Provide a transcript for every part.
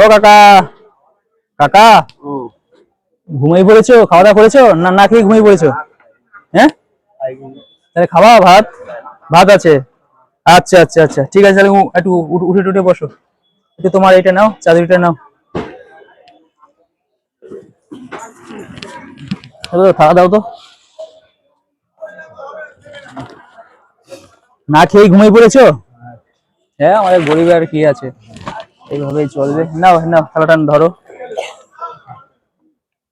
ও কাকা, কাকা ঘুমিয়ে পড়েছো? খাওয়া দাওয়া করেছো না না খেয়ে ঘুমিয়ে পড়েছো? হ্যাঁ, তাহলে খাওয়া ভাত, ভাত আছে। আচ্ছা আচ্ছা আচ্ছা, ঠিক আছে, তাহলে একটু উঠে টুটে বসো। একটু তোমার এটা নাও, চাদরিটা নাও। খাওয়া দাও তো। না খেয়ে ঘুমিয়ে পড়েছো? হ্যাঁ, আমাদের গরিব আর কি আছে, এইভাবেই চলবে। নাও নাও, থালাটা ধরো,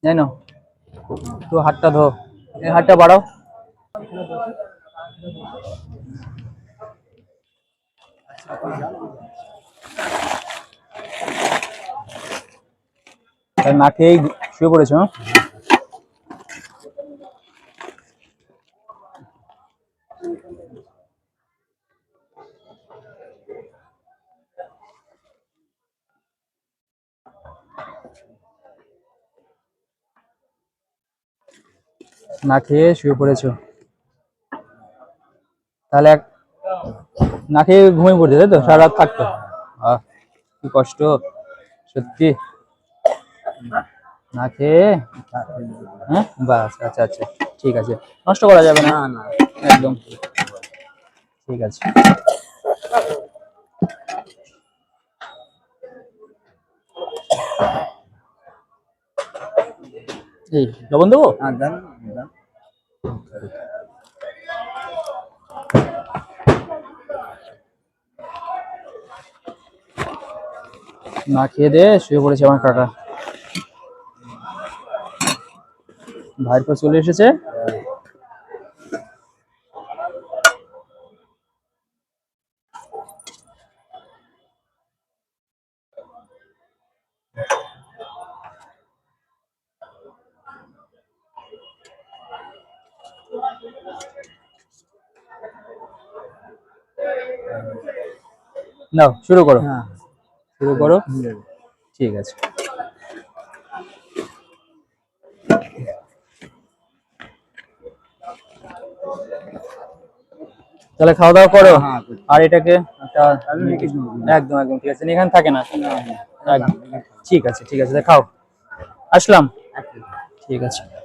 জানো একটু হাতটা ধো, এই হাতটা বাড়াও। না খেয়েই শুয়ে পড়েছো? না খেয়ে শুয়ে পড়েছো, তাহলে না খেয়ে ঘুমিয়ে পড়ছে তাই তো? সারা রাত থাকতো? আহ, কি কষ্ট সত্যি, না খেয়ে। হ্যাঁ, বাস, আচ্ছা আচ্ছা, ঠিক আছে, নষ্ট করা যাবে না, একদম ঠিক আছে। এই লবণ দেবো? না খেয়ে দে শুয়ে পড়েছে আমার কাকা, ভাইয়ের পর চলে এসেছে। নাও শুরু করো, শুরু করো, ঠিক আছে। তাহলে খাওয়া দাওয়া করো, আর এটাকে একদম একদম ঠিক আছে, এখানে থাকে না একদম। ঠিক আছে ঠিক আছে, খাও, আসলাম, ঠিক আছে।